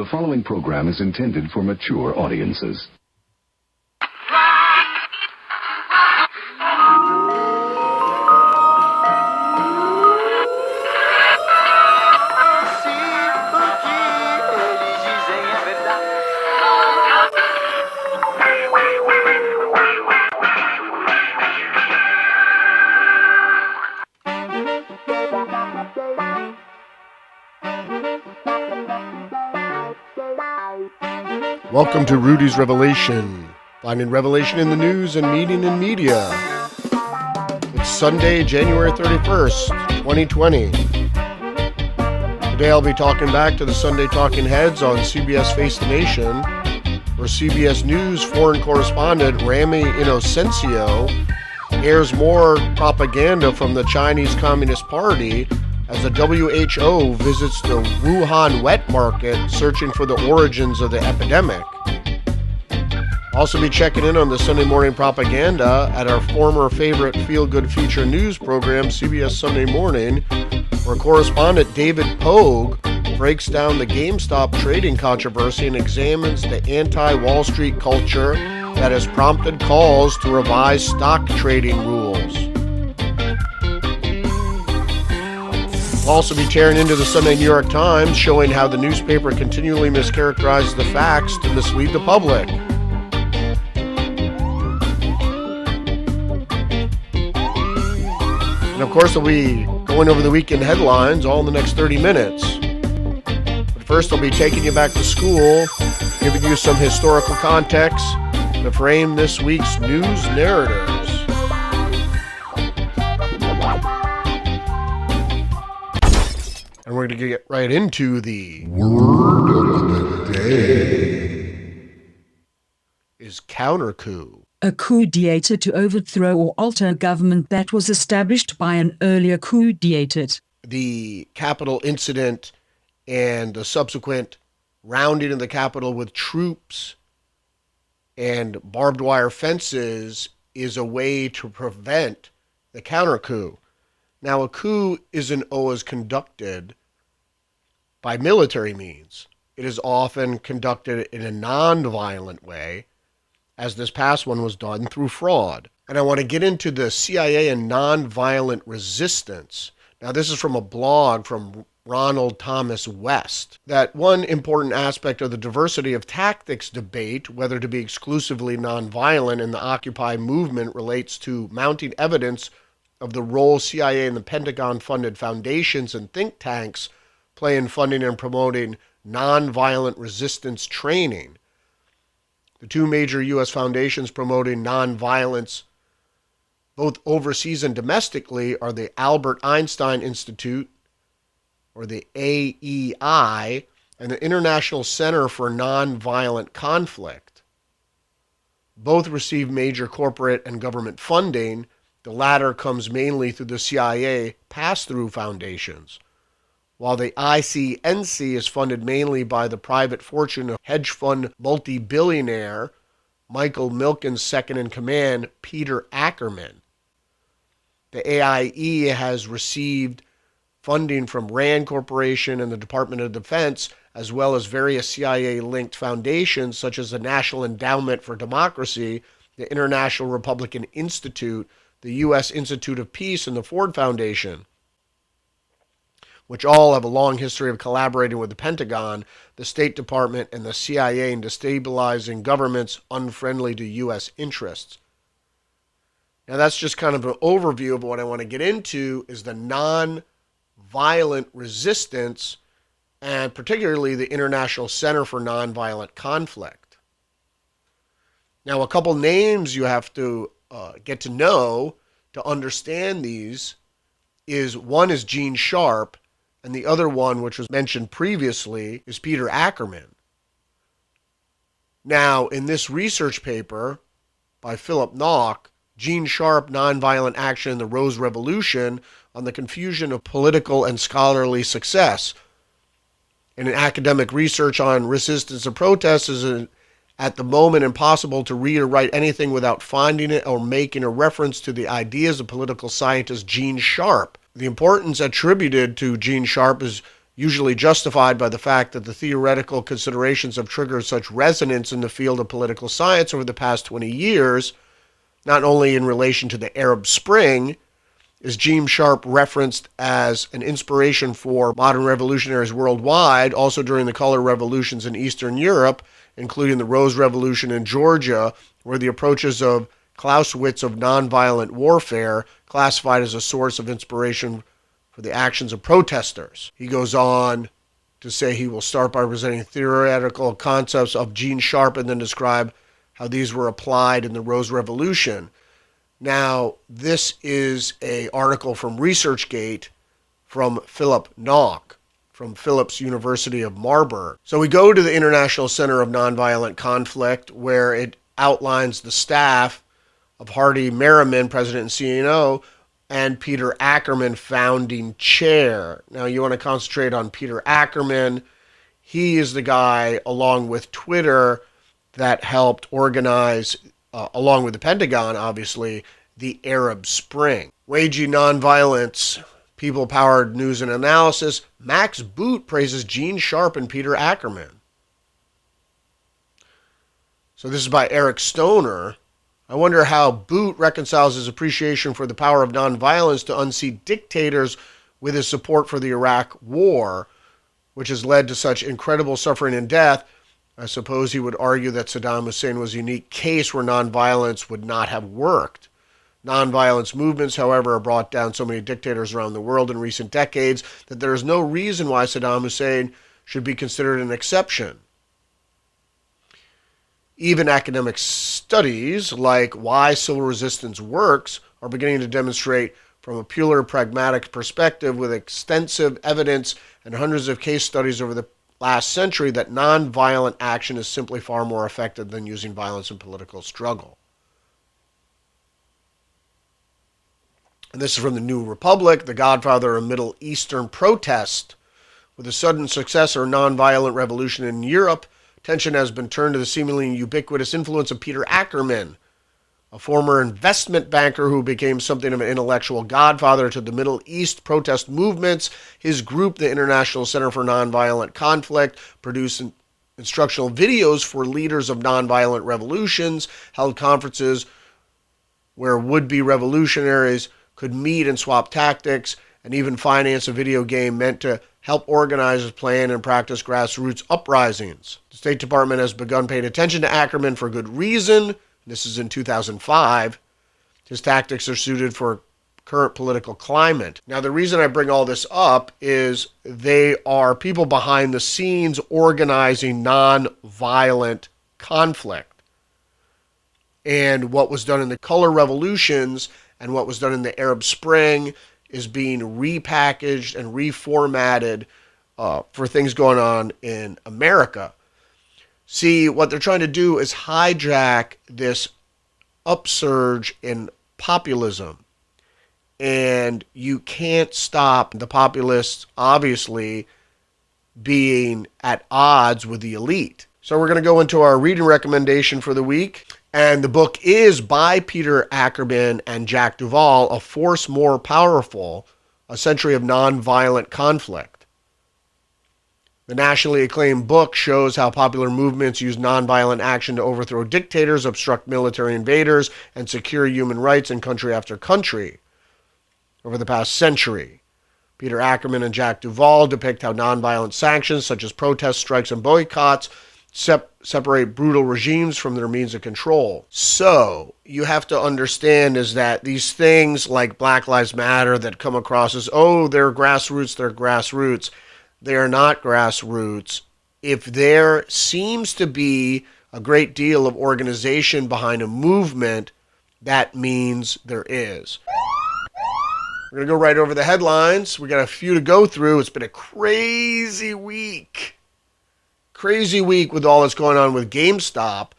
The following program is intended for mature audiences. Welcome to Rudy's Revelation, finding revelation in the news and meaning in media. It's Sunday, January 31st, 2020. Today I'll be talking back to the Sunday Talking Heads on CBS Face the Nation, where CBS News foreign correspondent Rami Inocencio airs more propaganda from the Chinese Communist Party as the WHO visits the Wuhan wet market searching for the origins of the epidemic. Also be checking in on the Sunday morning propaganda at our former favorite feel-good feature news program, CBS Sunday Morning, where correspondent David Pogue breaks down the GameStop trading controversy and examines the anti-Wall Street culture that has prompted calls to revise stock trading rules. We'll also be tearing into the Sunday New York Times, showing how the newspaper continually mischaracterizes the facts to mislead the public. And of course, we'll be going over the weekend headlines all in the next 30 minutes. But first, I'll be taking you back to school, giving you some historical context to frame this week's news narratives. And we're going to get right into the word of the day. Is countercoup. A coup d'etat to overthrow or alter a government that was established by an earlier coup d'etat. The Capitol incident and the subsequent rounding of the Capitol with troops and barbed wire fences is a way to prevent the countercoup. Now, a coup isn't always conducted by military means. It is often conducted in a non-violent way, as this past one was done through fraud. And I want to get into the CIA and nonviolent resistance. Now, this is from a blog from Ronald Thomas West, that one important aspect of the diversity of tactics debate, whether to be exclusively nonviolent in the Occupy movement, relates to mounting evidence of the role CIA and the Pentagon-funded foundations and think tanks play in funding and promoting nonviolent resistance training. The two major U.S. foundations promoting nonviolence, both overseas and domestically, are the Albert Einstein Institute, or the AEI, and the International Center for Nonviolent Conflict. Both receive major corporate and government funding. The latter comes mainly through the CIA pass-through foundations, while the ICNC is funded mainly by the private fortune of hedge fund multi-billionaire Michael Milken's second-in-command, Peter Ackerman. The AIE has received funding from RAND Corporation and the Department of Defense, as well as various CIA-linked foundations such as the National Endowment for Democracy, the International Republican Institute, the U.S. Institute of Peace, and the Ford Foundation, which all have a long history of collaborating with the Pentagon, the State Department, and the CIA in destabilizing governments unfriendly to U.S. interests. Now, that's just kind of an overview of what I want to get into is the non-violent resistance, and particularly the International Center for Nonviolent Conflict. Now, a couple names you have to get to know to understand these is one is Gene Sharp, and the other one, which was mentioned previously, is Peter Ackerman. Now, in this research paper by Philip Nock, Gene Sharp, Nonviolent Action in the Rose Revolution, on the Confusion of Political and Scholarly Success. And in academic research on resistance and protest is at the moment impossible to read or write anything without finding it or making a reference to the ideas of political scientist Gene Sharp. The importance attributed to Gene Sharp is usually justified by the fact that the theoretical considerations have triggered such resonance in the field of political science over the past 20 years, not only in relation to the Arab Spring, is Gene Sharp referenced as an inspiration for modern revolutionaries worldwide, also during the color revolutions in Eastern Europe, including the Rose Revolution in Georgia, where the approaches of Clausewitz of nonviolent warfare classified as a source of inspiration for the actions of protesters. He goes on to say he will start by presenting theoretical concepts of Gene Sharp and then describe how these were applied in the Rose Revolution. Now, this is an article from ResearchGate from Philip Nock from Phillips University of Marburg. So we go to the International Center of Nonviolent Conflict, where it outlines the staff of Hardy Merriman, President and CEO, and Peter Ackerman, founding chair. Now, you want to concentrate on Peter Ackerman. He is the guy, along with Twitter, that helped organize, along with the Pentagon, obviously, the Arab Spring. Waging nonviolence, people-powered news and analysis. Max Boot praises Gene Sharp and Peter Ackerman. So this is by Eric Stoner. I wonder how Boot reconciles his appreciation for the power of nonviolence to unseat dictators with his support for the Iraq War, which has led to such incredible suffering and death. I suppose he would argue that Saddam Hussein was a unique case where nonviolence would not have worked. Nonviolence movements, however, have brought down so many dictators around the world in recent decades that there is no reason why Saddam Hussein should be considered an exception. Even academic studies like why civil resistance works are beginning to demonstrate from a pure pragmatic perspective with extensive evidence and hundreds of case studies over the last century that nonviolent action is simply far more effective than using violence in political struggle. And this is from the New Republic, the godfather of Middle Eastern protest. With the sudden success of a nonviolent revolution in Europe, attention has been turned to the seemingly ubiquitous influence of Peter Ackerman, a former investment banker who became something of an intellectual godfather to the Middle East protest movements. His group, the International Center for Nonviolent Conflict, produced instructional videos for leaders of nonviolent revolutions, held conferences where would-be revolutionaries could meet and swap tactics, and even finance a video game meant to help organizers plan and practice grassroots uprisings. The State Department has begun paying attention to Ackerman for good reason. This is in 2005. His tactics are suited for current political climate. Now, the reason I bring all this up is they are people behind the scenes organizing non-violent conflict. And what was done in the color revolutions and what was done in the Arab Spring is being repackaged and reformatted for things going on in America. See, what they're trying to do is hijack this upsurge in populism. And you can't stop the populists, obviously, being at odds with the elite. So we're going to go into our reading recommendation for the week. And the book is by Peter Ackerman and Jack Duvall, A Force More Powerful, A Century of Nonviolent Conflict. The nationally acclaimed book shows how popular movements use nonviolent action to overthrow dictators, obstruct military invaders, and secure human rights in country after country over the past century. Peter Ackerman and Jack Duvall depict how nonviolent sanctions such as protests, strikes, and boycotts separate brutal regimes from their means of control. So, you have to understand is that these things like Black Lives Matter that come across as, oh, they're grassroots. They are not grassroots. If there seems to be a great deal of organization behind a movement, that means there is. We're going to go right over the headlines. We got a few to go through. It's been a crazy week. Crazy week with all that's going on with GameStop,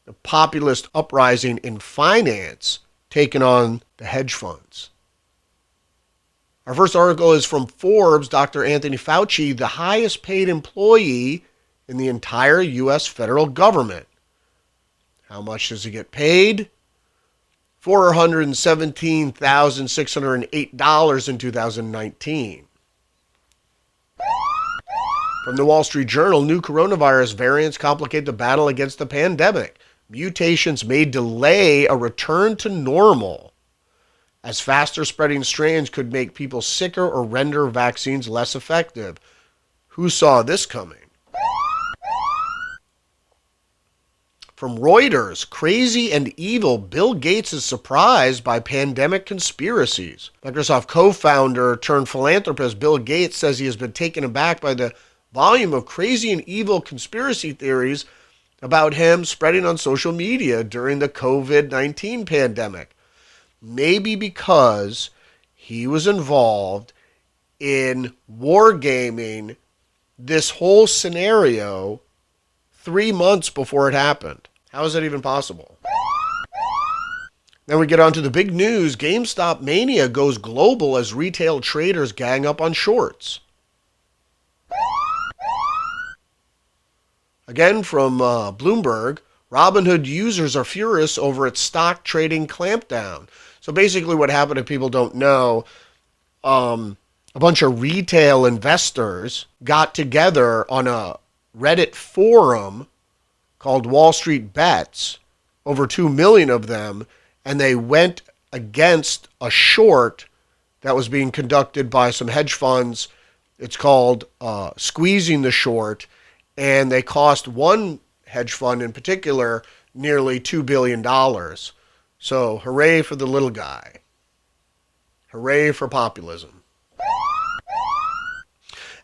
the populist uprising in finance taking on the hedge funds. Our first article is from Forbes. Dr. Anthony Fauci, the highest paid employee in the entire U.S. federal government. How much does he get paid? $417,608 in 2019. From the Wall Street Journal, new coronavirus variants complicate the battle against the pandemic. Mutations may delay a return to normal, as faster spreading strains could make people sicker or render vaccines less effective. Who saw this coming? From Reuters, crazy and evil, Bill Gates is surprised by pandemic conspiracies. Microsoft co-founder turned philanthropist Bill Gates says he has been taken aback by the volume of crazy and evil conspiracy theories about him spreading on social media during the COVID-19 pandemic. Maybe because he was involved in wargaming this whole scenario 3 months before it happened. How is that even possible? Then we get on to the big news. GameStop mania goes global as retail traders gang up on shorts. Again from Bloomberg, Robinhood users are furious over its stock trading clampdown. So basically what happened, if people don't know, a bunch of retail investors got together on a Reddit forum called Wall Street Bets, over 2 million of them, and they went against a short that was being conducted by some hedge funds. It's called squeezing the short, and they cost one hedge fund in particular nearly $2 billion. So hooray for the little guy. Hooray for populism.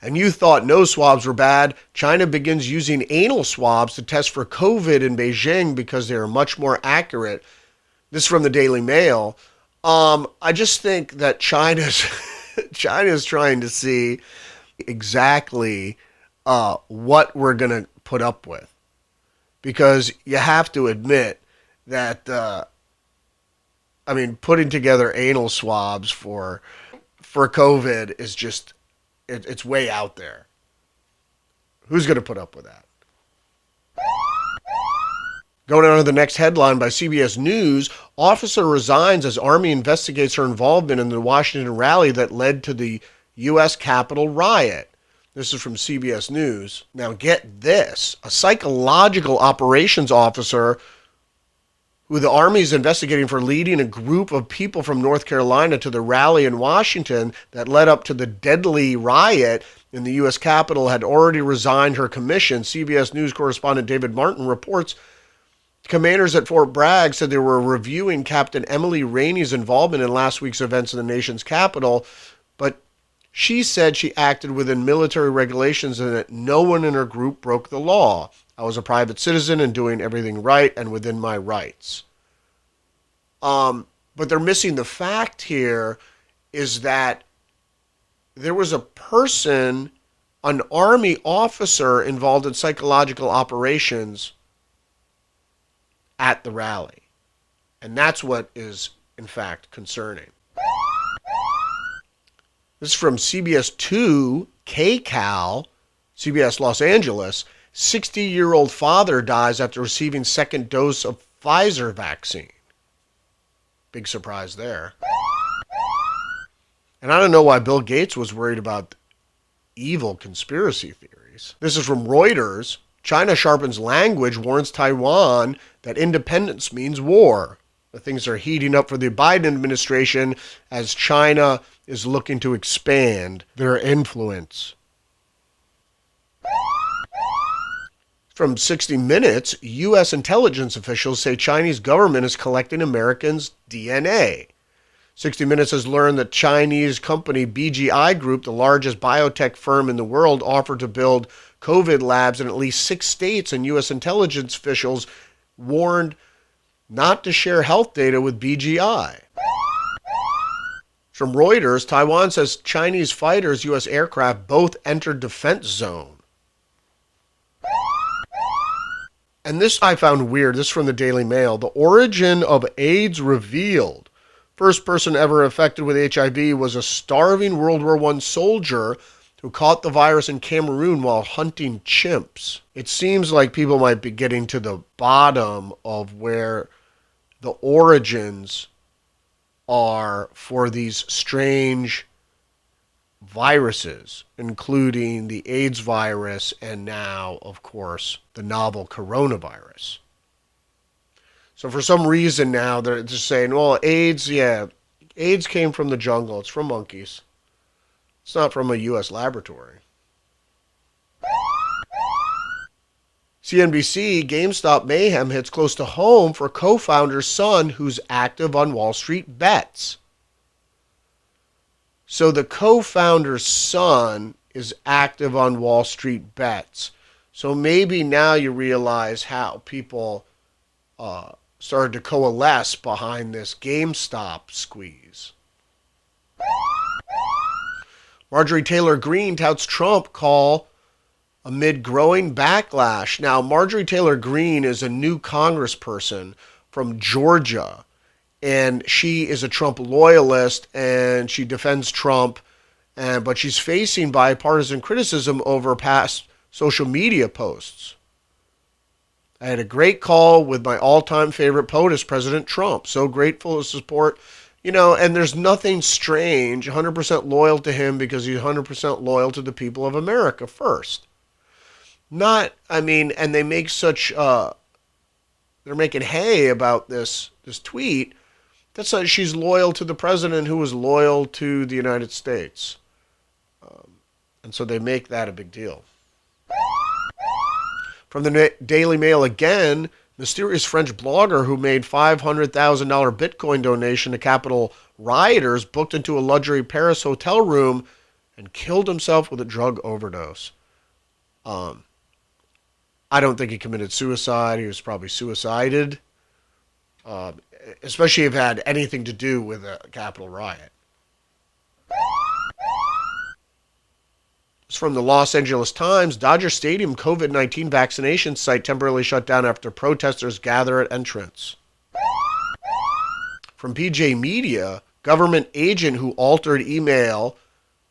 And you thought nose swabs were bad. China begins using anal swabs to test for COVID in Beijing because they are much more accurate. This is from the Daily Mail. I just think that China's trying to see exactly what we're going to put up with. Because you have to admit that, putting together anal swabs for COVID is just, it's way out there. Who's going to put up with that? Going on to the next headline by CBS News, officer resigns as Army investigates her involvement in the Washington rally that led to the U.S. Capitol riot. This is from CBS News. Now get this, a psychological operations officer who the Army is investigating for leading a group of people from North Carolina to the rally in Washington that led up to the deadly riot in the U.S. Capitol had already resigned her commission. CBS News correspondent David Martin reports commanders at Fort Bragg said they were reviewing Captain Emily Rainey's involvement in last week's events in the nation's capital, but she said she acted within military regulations and that no one in her group broke the law. I was a private citizen and doing everything right and within my rights. But they're missing the fact here is that there was a person, an Army officer involved in psychological operations at the rally. And that's what is, in fact, concerning. This is from CBS 2, KCAL, CBS Los Angeles. 60-year-old father dies after receiving second dose of Pfizer vaccine. Big surprise there. And I don't know why Bill Gates was worried about evil conspiracy theories. This is from Reuters. China sharpens language, warns Taiwan that independence means war. The things are heating up for the Biden administration as China is looking to expand their influence. From 60 Minutes, U.S. intelligence officials say Chinese government is collecting Americans' DNA. 60 Minutes has learned that Chinese company BGI Group, the largest biotech firm in the world, offered to build COVID labs in at least 6 states, and U.S. intelligence officials warned not to share health data with BGI. From Reuters, Taiwan says Chinese fighters, U.S. aircraft both entered defense zone. And this I found weird. This is from the Daily Mail. The origin of AIDS revealed. First person ever affected with HIV was a starving World War I soldier who caught the virus in Cameroon while hunting chimps. It seems like people might be getting to the bottom of where the origins are for these strange viruses, including the AIDS virus and now, of course, the novel coronavirus. So for some reason now they're just saying, well, AIDS came from the jungle. It's from monkeys. It's not from a U.S. laboratory. CNBC, GameStop mayhem hits close to home for co-founder's son who's active on Wall Street bets. So the co-founder's son is active on Wall Street bets. So maybe now you realize how people started to coalesce behind this GameStop squeeze. Marjorie Taylor Greene touts Trump call amid growing backlash. Now, Marjorie Taylor Greene is a new congressperson from Georgia, and she is a Trump loyalist, and she defends Trump, but she's facing bipartisan criticism over past social media posts. I had a great call with my all-time favorite POTUS, President Trump. So grateful to support, and there's nothing strange, 100% loyal to him because he's 100% loyal to the people of America first. And they make they're making hay about this tweet. That's not, she's loyal to the president who was loyal to the United States. And so they make that a big deal. From the Daily Mail again, mysterious French blogger who made $500,000 Bitcoin donation to Capitol rioters booked into a luxury Paris hotel room and killed himself with a drug overdose. I don't think he committed suicide. He was probably suicided, especially if it had anything to do with a Capitol riot. It's from the Los Angeles Times. Dodger Stadium COVID-19 vaccination site temporarily shut down after protesters gather at entrance. From PJ Media, government agent who altered email,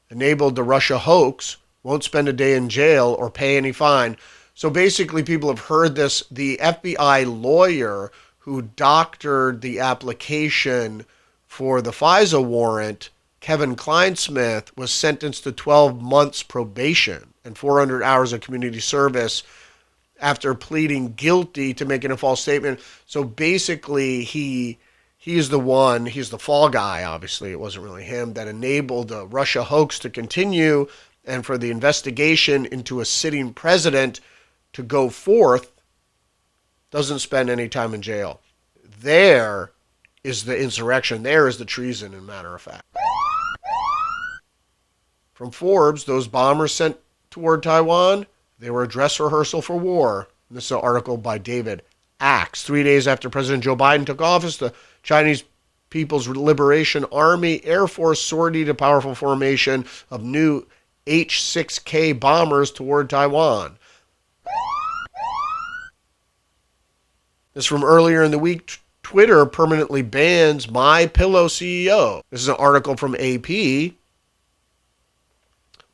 enabled the Russia hoax, won't spend a day in jail or pay any fine. So basically people have heard this. The FBI lawyer who doctored the application for the FISA warrant, Kevin Kleinsmith, was sentenced to 12 months probation and 400 hours of community service after pleading guilty to making a false statement. So basically he's the fall guy, obviously. It wasn't really him that enabled the Russia hoax to continue and for the investigation into a sitting president to go forth. Doesn't spend any time in jail. There is the insurrection. There is the treason, as a matter of fact. From Forbes, those bombers sent toward Taiwan, they were a dress rehearsal for war. And this is an article by David Axe. 3 days after President Joe Biden took office, the Chinese People's Liberation Army Air Force sortied a powerful formation of new H-6K bombers toward Taiwan. This from earlier in the week. Twitter permanently bans MyPillow CEO. This is an article from AP.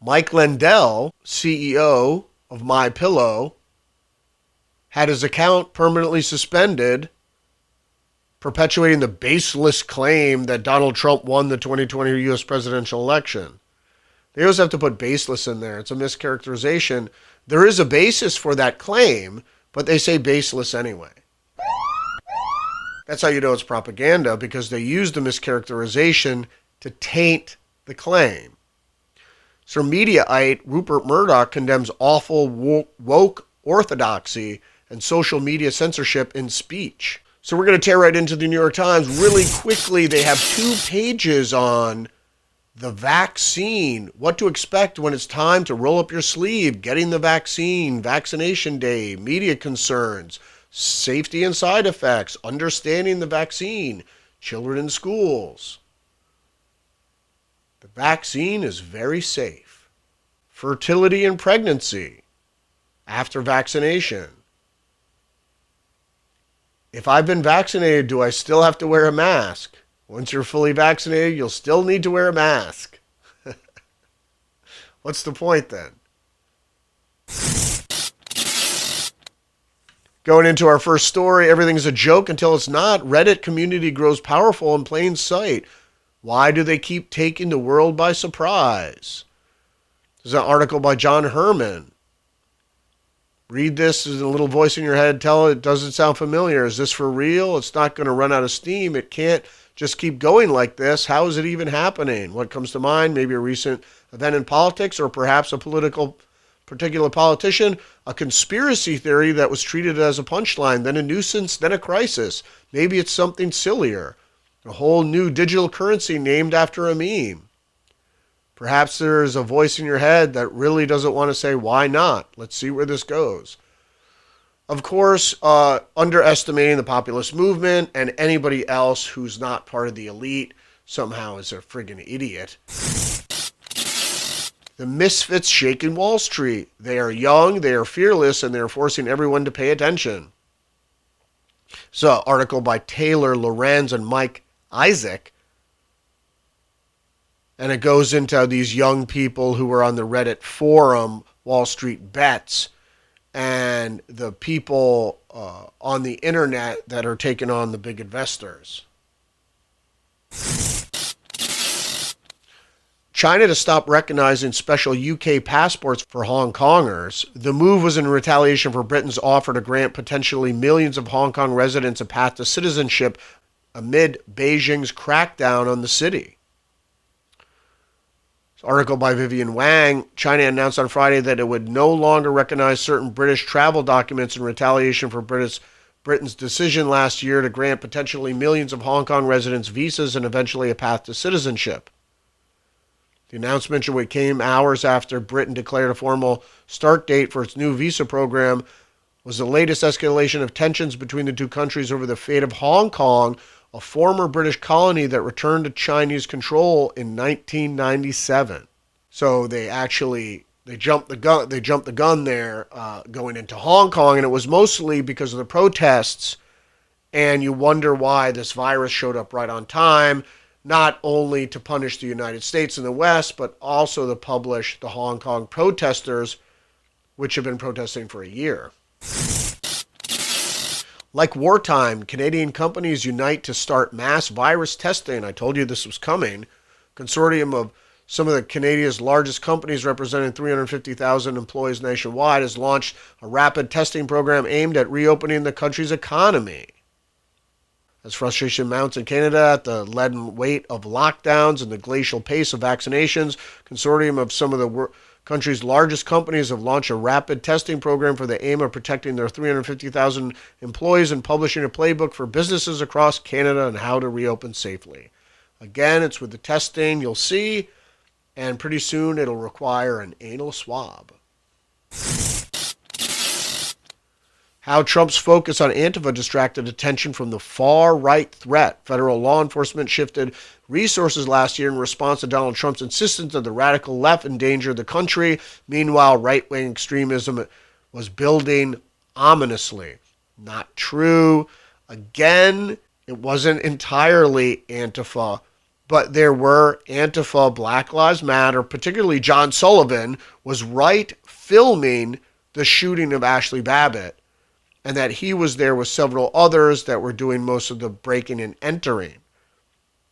Mike Lindell, CEO of MyPillow, had his account permanently suspended, perpetuating the baseless claim that Donald Trump won the 2020 U.S. presidential election. They always have to put baseless in there. It's a mischaracterization. There is a basis for that claim, but they say baseless anyway. That's how you know it's propaganda, because they use the mischaracterization to taint the claim. So Mediaite Rupert Murdoch condemns awful woke orthodoxy and social media censorship in speech. So we're going to tear right into the New York Times. Really quickly, they have 2 pages on the vaccine, what to expect when it's time to roll up your sleeve, getting the vaccine, vaccination day, media concerns, safety and side effects, understanding the vaccine, children in schools. The vaccine is very safe. Fertility and pregnancy after vaccination. If I've been vaccinated, do I still have to wear a mask? Once you're fully vaccinated, you'll still need to wear a mask. What's the point then? Going into our first story, everything's a joke until it's not. Reddit community grows powerful in plain sight. Why do they keep taking the world by surprise? There's an article by John Herman. Read this as a little voice in your head. Tell it doesn't sound familiar. Is this for real? It's not going to run out of steam. It can't just keep going like this. How is it even happening? What comes to mind? Maybe a recent event in politics, or perhaps a particular politician, a conspiracy theory that was treated as a punchline, then a nuisance, then a crisis. Maybe it's something sillier. A whole new digital currency named after a meme. Perhaps there's a voice in your head that really doesn't want to say, why not? Let's see where this goes. Of course, underestimating the populist movement and anybody else who's not part of the elite somehow is a friggin' idiot. The misfits shaking Wall Street. They are young, they are fearless, and they are forcing everyone to pay attention. So, article by Taylor Lorenz and Mike Isaac. And it goes into these young people who are on the Reddit forum, Wall Street Bets, and the people on the internet that are taking on the big investors. China to stop recognizing special UK passports for Hong Kongers. The move was in retaliation for Britain's offer to grant potentially millions of Hong Kong residents a path to citizenship amid Beijing's crackdown on the city. Article by Vivian Wang. China announced on Friday that it would no longer recognize certain British travel documents in retaliation for Britain's decision last year to grant potentially millions of Hong Kong residents visas and eventually a path to citizenship. The announcement came hours after Britain declared a formal start date for its new visa program, was the latest escalation of tensions between the two countries over the fate of Hong Kong, a former British colony that returned to Chinese control in 1997. So they jumped the gun there, going into Hong Kong, and it was mostly because of the protests. And you wonder why this virus showed up right on time, not only to punish the United States and the West, but also to punish the Hong Kong protesters, which have been protesting for a year. Like wartime, Canadian companies unite to start mass virus testing. I told you this was coming. Consortium of some of Canada's largest companies representing 350,000 employees nationwide has launched a rapid testing program aimed at reopening the country's economy. As frustration mounts in Canada at the leaden weight of lockdowns and the glacial pace of vaccinations, consortium of some of the country's largest companies have launched a rapid testing program for the aim of protecting their 350,000 employees and publishing a playbook for businesses across Canada on how to reopen safely. Again, it's with the testing you'll see, and pretty soon it'll require an anal swab. How Trump's focus on Antifa distracted attention from the far-right threat. Federal law enforcement shifted resources last year in response to Donald Trump's insistence that the radical left endangered the country. Meanwhile, right-wing extremism was building ominously. Not true. Again, it wasn't entirely Antifa, but there were Antifa, Black Lives Matter, particularly John Sullivan, was right filming the shooting of Ashley Babbitt, and that he was there with several others that were doing most of the breaking and entering.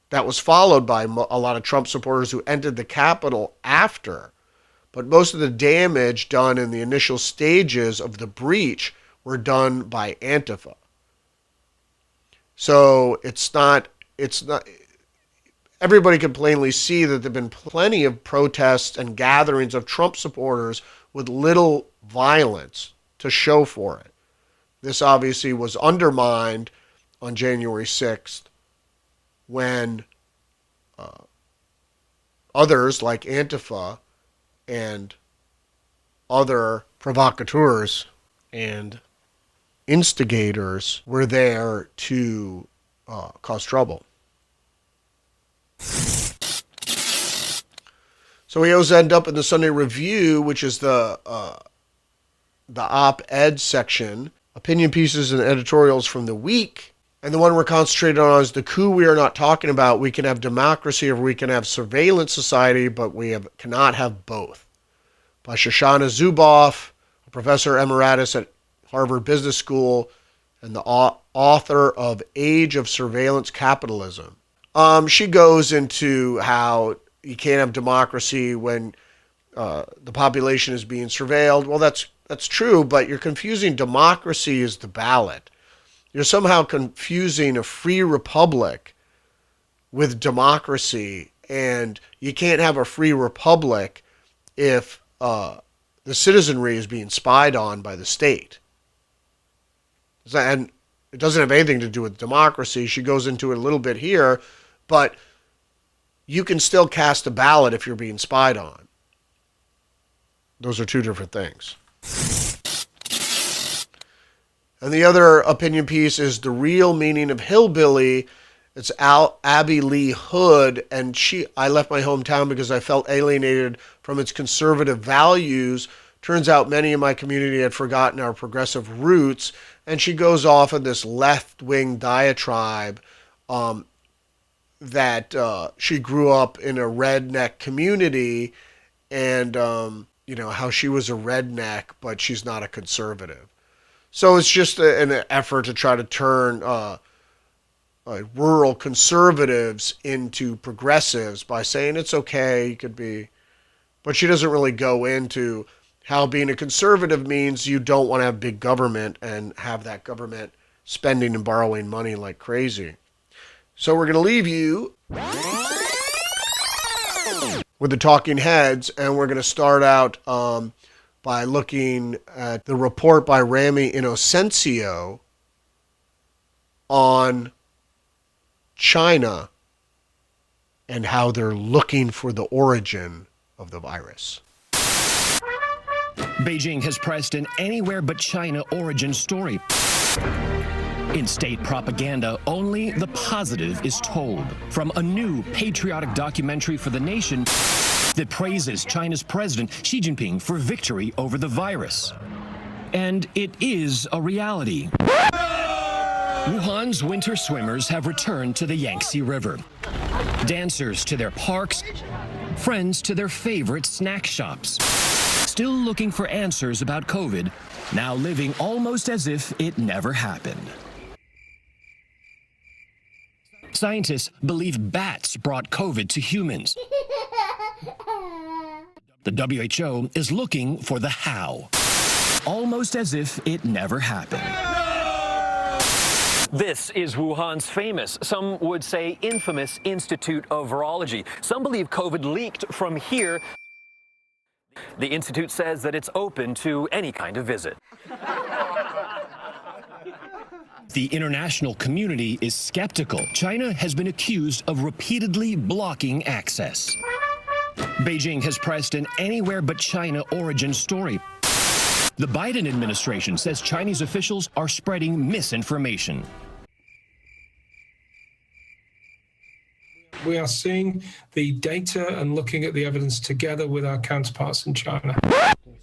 That was followed by a lot of Trump supporters who entered the Capitol after. But most of the damage done in the initial stages of the breach were done by Antifa. So it's not, everybody can plainly see that there have been plenty of protests and gatherings of Trump supporters with little violence to show for it. This obviously was undermined on January 6th when others like Antifa and other provocateurs and instigators were there to cause trouble. So we always end up in the Sunday Review, which is the op-ed section, opinion pieces and editorials from the week. And the one we're concentrating on is the coup we are not talking about. We can have democracy or we can have surveillance society, but cannot have both. By Shoshana Zuboff, a professor emeritus at Harvard Business School and the author of Age of Surveillance Capitalism. She goes into how you can't have democracy when the population is being surveilled. Well, that's true, but you're confusing democracy as the ballot. You're somehow confusing a free republic with democracy, and you can't have a free republic if the citizenry is being spied on by the state. And it doesn't have anything to do with democracy. She goes into it a little bit here, but you can still cast a ballot if you're being spied on. Those are two different things. And the other opinion piece is The Real Meaning of Hillbilly. It's Abby Lee Hood, and I left my hometown because I felt alienated from its conservative values. Turns out many in my community had forgotten our progressive roots, and she goes off in this left-wing diatribe that she grew up in a redneck community, and how she was a redneck, but she's not a conservative. So it's just an effort to try to turn rural conservatives into progressives by saying it's okay, you could be. But she doesn't really go into how being a conservative means you don't want to have big government and have that government spending and borrowing money like crazy. So we're going to leave you with the talking heads, and we're going to start out by looking at the report by Rami Inocencio on China and how they're looking for the origin of the virus. Beijing has pressed an anywhere but China origin story. In state propaganda, only the positive is told. From a new patriotic documentary for the nation that praises China's President Xi Jinping for victory over the virus. And it is a reality. Wuhan's winter swimmers have returned to the Yangtze River. Dancers to their parks, friends to their favorite snack shops. Still looking for answers about COVID, now living almost as if it never happened. Scientists believe bats brought COVID to humans. The WHO is looking for the how, almost as if it never happened. This is Wuhan's famous, some would say infamous, Institute of Virology. Some believe COVID leaked from here. The institute says that it's open to any kind of visit. The international community is skeptical. China has been accused of repeatedly blocking access. Beijing has pressed an anywhere but China origin story. The Biden administration says Chinese officials are spreading misinformation. We are seeing the data and looking at the evidence together with our counterparts in China.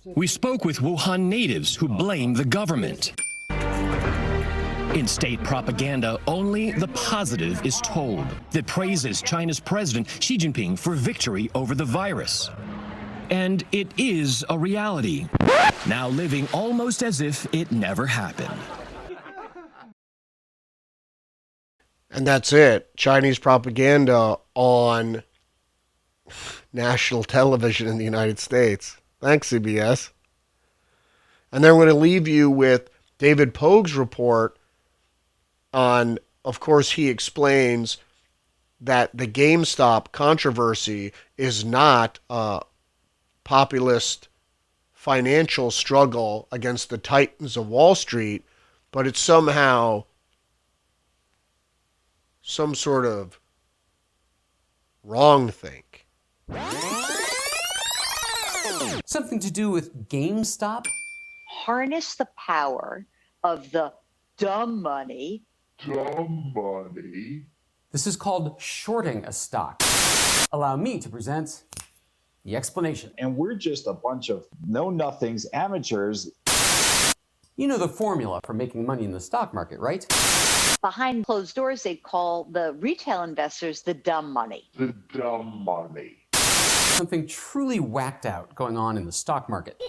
We spoke with Wuhan natives who blame the government. In state propaganda, only the positive is told that praises China's President Xi Jinping for victory over the virus. And it is a reality, now living almost as if it never happened. And that's it. Chinese propaganda on national television in the United States. Thanks, CBS. And then we're going to leave you with David Pogue's report on, of course, he explains that the GameStop controversy is not a populist financial struggle against the titans of Wall Street, but it's somehow some sort of wrong think. Something to do with GameStop? Harness the power of the dumb money. This is called shorting a stock. Allow me to present the explanation. And we're just a bunch of know-nothings, amateurs. You know the formula for making money in the stock market, right? Behind closed doors, they call the retail investors the dumb money. The dumb money. Something truly whacked out going on in the stock market.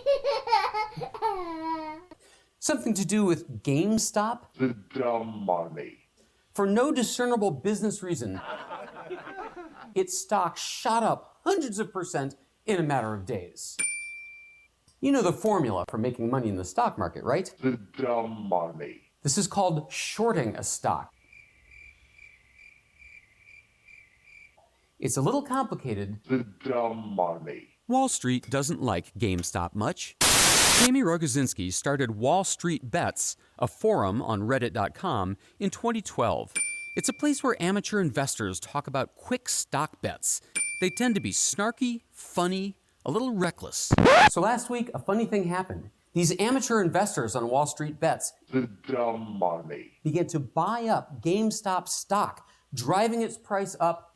Something to do with GameStop? The dumb money. For no discernible business reason, its stock shot up hundreds of percent in a matter of days. You know the formula for making money in the stock market, right? The dumb money. This is called shorting a stock. It's a little complicated. The dumb money. Wall Street doesn't like GameStop much. Amy Rogozinski started Wall Street Bets, a forum on Reddit.com, in 2012. It's a place where amateur investors talk about quick stock bets. They tend to be snarky, funny, a little reckless. So last week, a funny thing happened. These amateur investors on Wall Street Bets, The dumb money. began to buy up GameStop stock, driving its price up.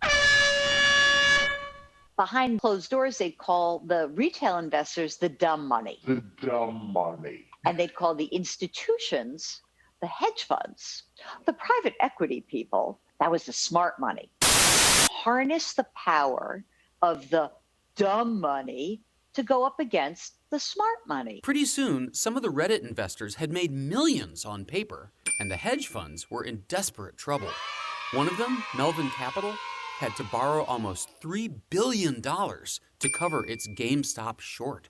Behind closed doors, they'd call the retail investors the dumb money. The dumb money. And they'd call the institutions the hedge funds. The private equity people, that was the smart money. Harness the power of the dumb money to go up against the smart money. Pretty soon, some of the Reddit investors had made millions on paper, and the hedge funds were in desperate trouble. One of them, Melvin Capital, had to borrow almost $3 billion to cover its GameStop short.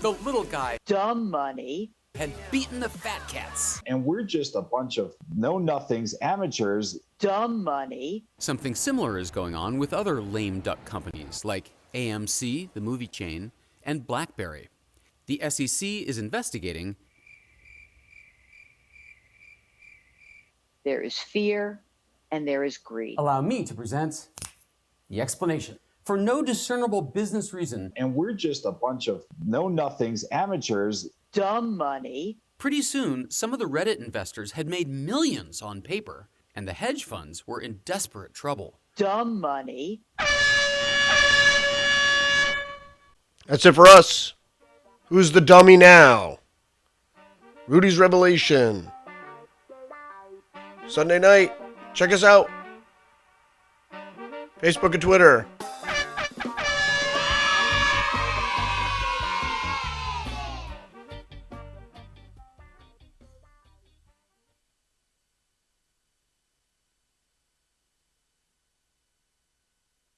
The little guy, Dumb money, had beaten the fat cats. And we're just a bunch of know-nothings, amateurs. dumb money. Something similar is going on with other lame duck companies like AMC, the movie chain, and BlackBerry. The SEC is investigating. There is fear and there is greed. Allow me to present the explanation. For no discernible business reason, And we're just a bunch of know-nothings, amateurs. Dumb money. Pretty soon, some of the Reddit investors had made millions on paper, and the hedge funds were in desperate trouble. Dumb money. That's it for us. Who's the dummy now? Rudy's Revelation. Sunday night. Check us out. Facebook and Twitter.